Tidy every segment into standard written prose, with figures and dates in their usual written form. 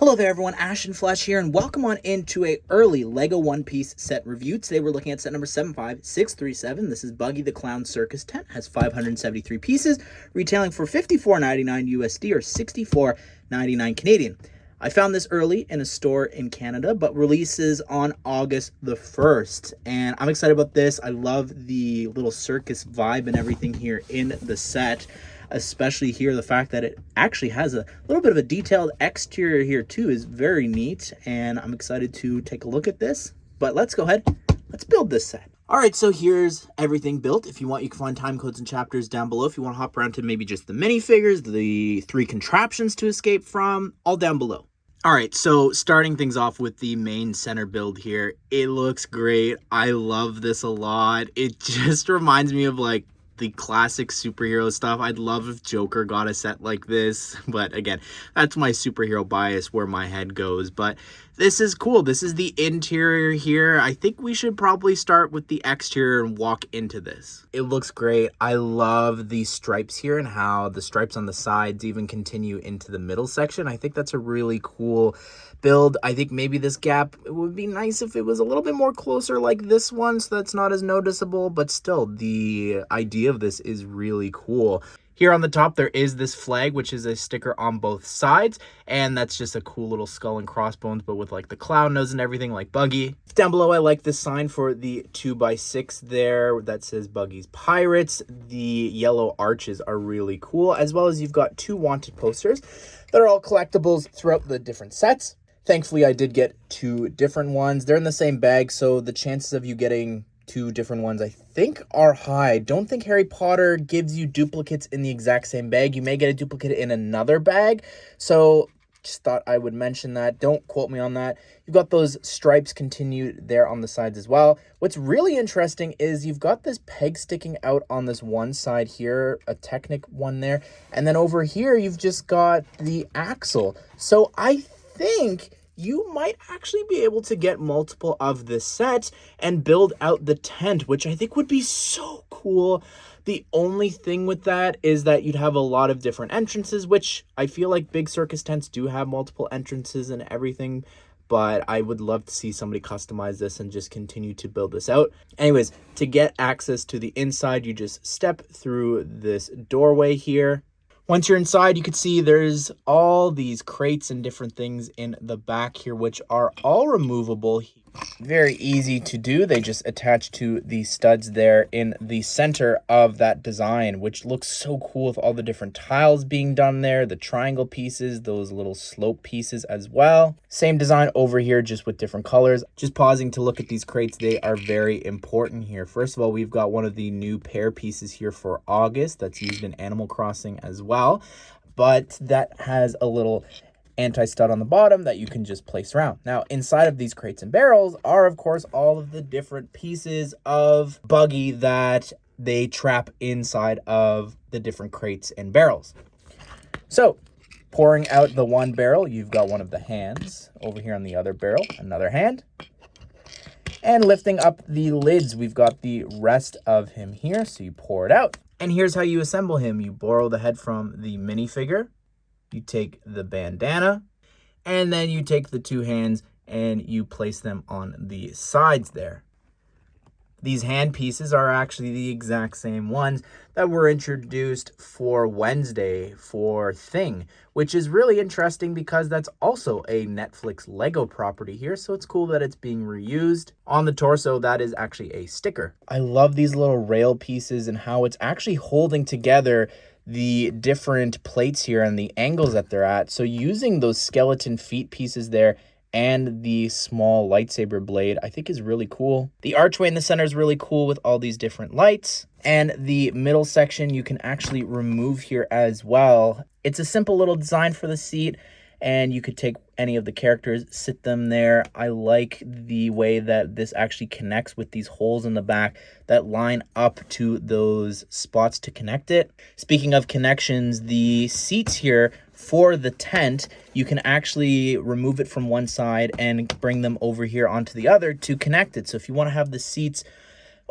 Hello there everyone, Ash and Flesh here, and welcome on into a early LEGO One Piece set review. Today we're looking at set number 75637. This is Buggy the Clown Circus tent. Has 573 pieces, retailing for $54.99 USD or $64.99 Canadian. I found this early in a store in Canada, but releases on August the 1st. And I'm excited about this. I love the little circus vibe and everything here in the set. Especially here, the fact that it actually has a little bit of a detailed exterior here too is very neat, and I'm excited to take a look at this. But let's go ahead, let's build this set. All right, so here's everything built. If you want, you can find time codes and chapters down below. If you want to hop around to maybe just the minifigures, the 3 contraptions to escape from, all down below. All right, so starting things off with the main center build here, it looks great. I love this a lot. It just reminds me of like the classic superhero stuff. I'd love if Joker got a set like this, but again, that's my superhero bias where my head goes. But this is cool. This is the interior here. I think we should probably start with the exterior and walk into this. It looks great. I love the stripes here and how the stripes on the sides even continue into the middle section. I think that's a really cool build. I think maybe this gap, it would be nice if it was a little bit more closer like this one, so that's not as noticeable, but still the idea of this is really cool. Here on the top, there is this flag, which is a sticker on both sides, and that's just a cool little skull and crossbones, but with like the clown nose and everything like Buggy. Down below, I like this sign for the 2x6 there that says Buggy's Pirates. The yellow arches are really cool, as well as you've got 2 wanted posters that are all collectibles throughout the different sets. Thankfully, I did get 2 different ones. They're in the same bag, so the chances of you getting 2 different ones, I think, are high. I don't think Harry Potter gives you duplicates in the exact same bag. You may get a duplicate in another bag, so just thought I would mention that. Don't quote me on that. You've got those stripes continued there on the sides as well. What's really interesting is you've got this peg sticking out on this one side here, a Technic one there, and then over here you've just got the axle. So I think you might actually be able to get multiple of this set and build out the tent, which I think would be so cool. The only thing with that is that you'd have a lot of different entrances, which I feel like big circus tents do have multiple entrances and everything, but I would love to see somebody customize this and just continue to build this out. Anyways, to get access to the inside, you just step through this doorway here. Once you're inside, you can see there's all these crates and different things in the back here, which are all removable. Very easy to do. They just attach to the studs there in the center of that design, which looks so cool with all the different tiles being done there, the triangle pieces, those little slope pieces as well. Same design over here, just with different colors. Just pausing to look at these crates, they are very important here. First of all, we've got one of the new pair pieces here for August that's used in Animal Crossing as well, but that has a little anti-stud on the bottom that you can just place around. Now, inside of these crates and barrels are, of course, all of the different pieces of Buggy that they trap inside of the different crates and barrels. So, pouring out the one barrel, you've got one of the hands. Over here on the other barrel, another hand. And lifting up the lids, we've got the rest of him here. So you pour it out. And here's how you assemble him. You borrow the head from the minifigure. You take the bandana, and then you take the 2 hands and you place them on the sides there. These hand pieces are actually the exact same ones that were introduced for Wednesday for Thing, which is really interesting because that's also a Netflix Lego property here, so it's cool that it's being reused. On the torso, that is actually a sticker. I love these little rail pieces and how it's actually holding together the different plates here and the angles that they're at. So using those skeleton feet pieces there and the small lightsaber blade, I think is really cool. The archway in the center is really cool with all these different lights. And the middle section you can actually remove here as well. It's a simple little design for the seat, and you could take any of the characters, sit them there. I like the way that this actually connects with these holes in the back that line up to those spots to connect it. Speaking of connections, the seats here for the tent, you can actually remove it from one side and bring them over here onto the other to connect it. So if you want to have the seats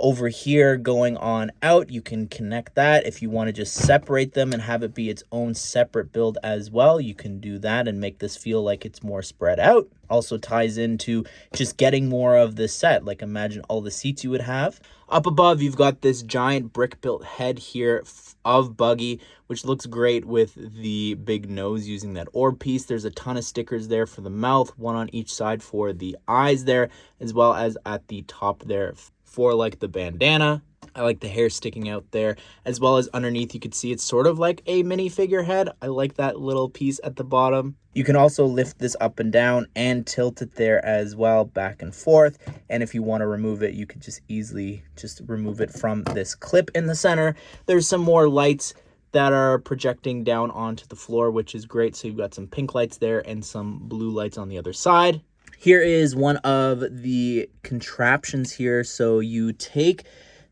Over here going on out, you can connect that. If you want to just separate them and have it be its own separate build as well, you can do that and make this feel like it's more spread out. Also ties into just getting more of this set. Like imagine all the seats you would have. Up above, you've got this giant brick built head here of Buggy, which looks great with the big nose using that orb piece. There's a ton of stickers there for the mouth, one on each side for the eyes there, as well as at the top there for like the bandana. I like the hair sticking out there, as well as underneath you could see it's sort of like a minifigure head. I like that little piece at the bottom. You can also lift this up and down and tilt it there as well, back and forth. And if you want to remove it, you could just easily just remove it from this clip in the center. There's some more lights that are projecting down onto the floor, which is great. So you've got some pink lights there and some blue lights on the other side. Here is one of the contraptions here. So you take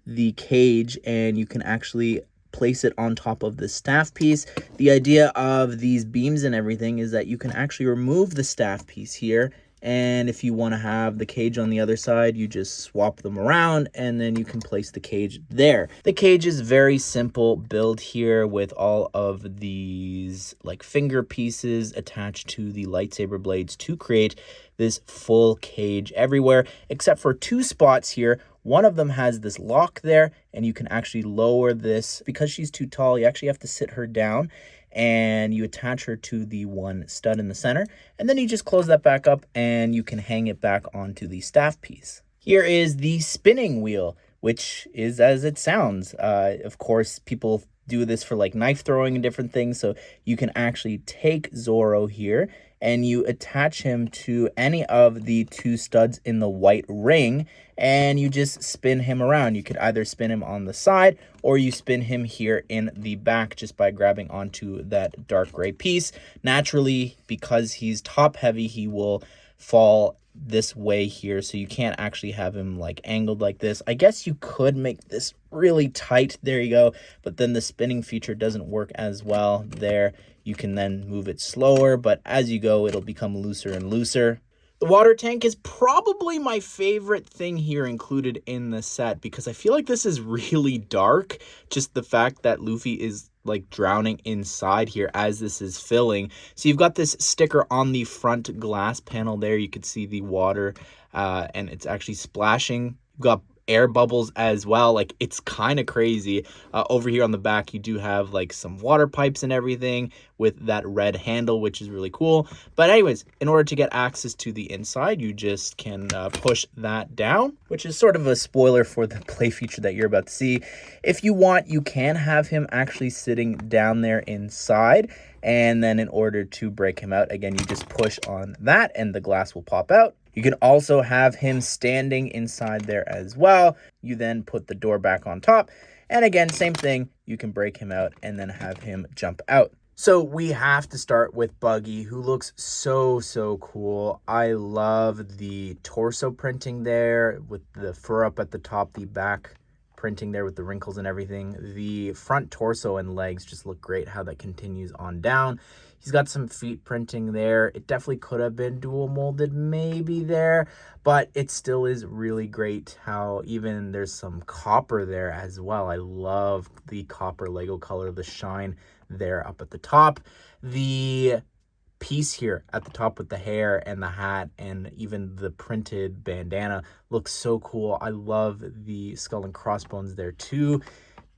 the cage and you can actually place it on top of the staff piece. The idea of these beams and everything is that you can actually remove the staff piece here, and if you want to have the cage on the other side, you just swap them around and then you can place the cage there. The cage is very simple build here with all of these like finger pieces attached to the lightsaber blades to create this full cage everywhere, except for two spots here. One of them has this lock there, and you can actually lower this. Because she's too tall, you actually have to sit her down, and you attach her to the one stud in the center, and then you just close that back up, and you can hang it back onto the staff piece. Here is the spinning wheel, which is as it sounds. Of course, people do this for like knife throwing and different things, so you can actually take Zorro here and you attach him to any of the two studs in the white ring, and you just spin him around. You could either spin him on the side or you spin him here in the back just by grabbing onto that dark gray piece. Naturally, because he's top heavy, he will fall this way here, so you can't actually have him like angled like this. I guess you could make this really tight, there you go, but then the spinning feature doesn't work as well there. You can then move it slower, but as you go it'll become looser and looser. The water tank is probably my favorite thing here included in the set, because I feel like this is really dark. Just the fact that Luffy is like drowning inside here as this is filling. So you've got this sticker on the front glass panel there. You could see the water and it's actually splashing. You've got air bubbles as well. Like, it's kind of crazy. Over here on the back, you do have like some water pipes and everything with that red handle, which is really cool. But anyways, in order to get access to the inside, you just can push that down, which is sort of a spoiler for the play feature that you're about to see. If you want, you can have him actually sitting down there inside, and then in order to break him out, again, you just push on that and the glass will pop out. You can also have him standing inside there as well. You then put the door back on top, and again, same thing, you can break him out and then have him jump out. So we have to start with Buggy, who looks so cool. I love the torso printing there with the fur up at the top, the back printing there with the wrinkles and everything. The front torso and legs just look great, how that continues on down. He's got some feet printing there. It definitely could have been dual molded maybe there, but it still is really great how even there's some copper there as well. I love the copper Lego color, the shine there up at the top. The piece here at the top with the hair and the hat and even the printed bandana looks so cool. I love the skull and crossbones there too.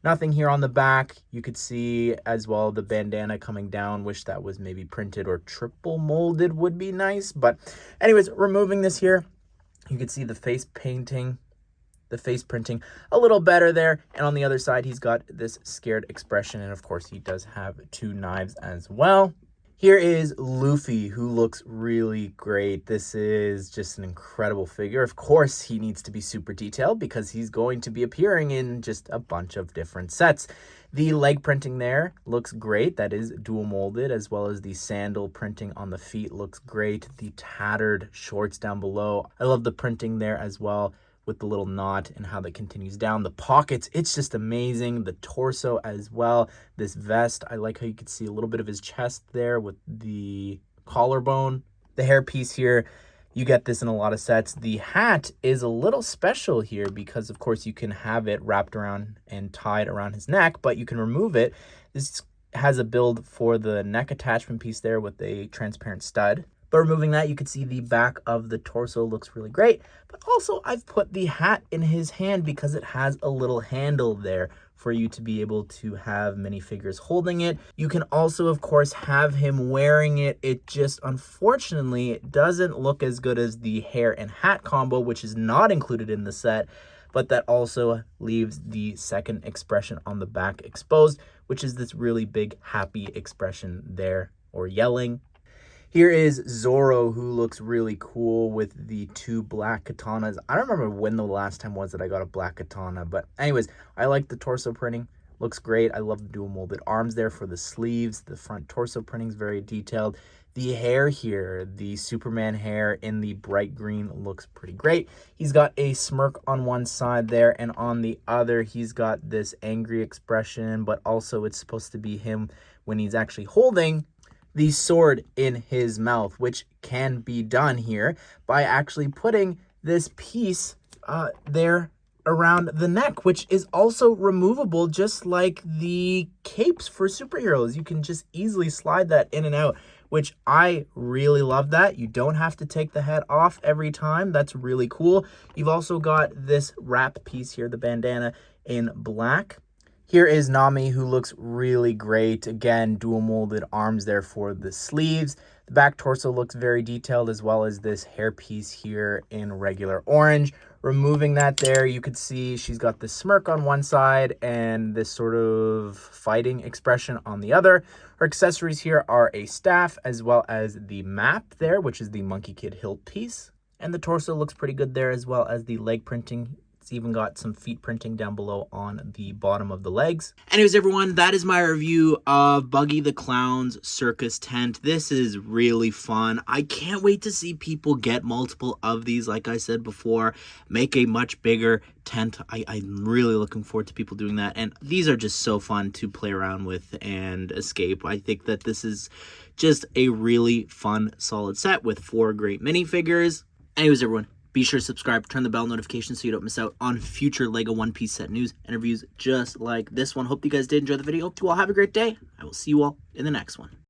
Nothing here on the back. You could see as well the bandana coming down. Wish that was maybe printed or triple molded would be nice. But anyways, removing this here, you can see the face painting, the face printing a little better there. And on the other side, he's got this scared expression. And of course, he does have two knives as well. Here is Luffy, who looks really great. This is just an incredible figure. Of course, he needs to be super detailed because he's going to be appearing in just a bunch of different sets. The leg printing there looks great. That is dual molded, as well as the sandal printing on the feet looks great. The tattered shorts down below. I love the printing there as well, with the little knot and how that continues down. The pockets, it's just amazing. The torso as well. This vest, I like how you can see a little bit of his chest there with the collarbone. The hair piece here You get this in a lot of sets. The hat is a little special here because, of course, you can have it wrapped around and tied around his neck, but you can remove it. This has a build for the neck attachment piece there with a transparent stud. But removing that, you can see the back of the torso looks really great. But also, I've put the hat in his hand because it has a little handle there for you to be able to have minifigures holding it. You can also, of course, have him wearing it. It just, unfortunately, it doesn't look as good as the hair and hat combo, which is not included in the set, but that also leaves the second expression on the back exposed, which is this really big happy expression there, or yelling. Here is Zorro, who looks really cool with the two black katanas. I don't remember when the last time was that I got a black katana, but anyways, I like the torso printing. Looks great. I love the dual molded arms there for the sleeves. The front torso printing is very detailed. The hair here, the Superman hair in the bright green, looks pretty great. He's got a smirk on one side there, and on the other, he's got this angry expression, but also it's supposed to be him when he's actually holding the sword in his mouth, which can be done here by actually putting this piece there around the neck, which is also removable, just like the capes for superheroes. You can just easily slide that in and out, which I really love that. You don't have to take the head off every time. That's really cool. You've also got this wrap piece here, the bandana in black. Here is Nami, who looks really great. Again, dual molded arms there for the sleeves. The back torso looks very detailed, as well as this hair piece here in regular orange. Removing that there, you could see she's got this smirk on one side and this sort of fighting expression on the other. Her accessories here are a staff, as well as the map there, which is the Monkey Kid hilt piece. And the torso looks pretty good there, as well as the leg printing. It's even got some feet printing down below on the bottom of the legs. Anyways, everyone, that is my review of Buggy the Clown's Circus tent. This is really fun. I can't wait to see people get multiple of these. Like I said before, make a much bigger tent. I'm really looking forward to people doing that. And these are just so fun to play around with and escape. I think that this is just a really fun, solid set with 4 great minifigures. Anyways, everyone, be sure to subscribe, turn the bell notification so you don't miss out on future LEGO One Piece set news and reviews just like this one. Hope you guys did enjoy the video. Hope you all have a great day. I will see you all in the next one.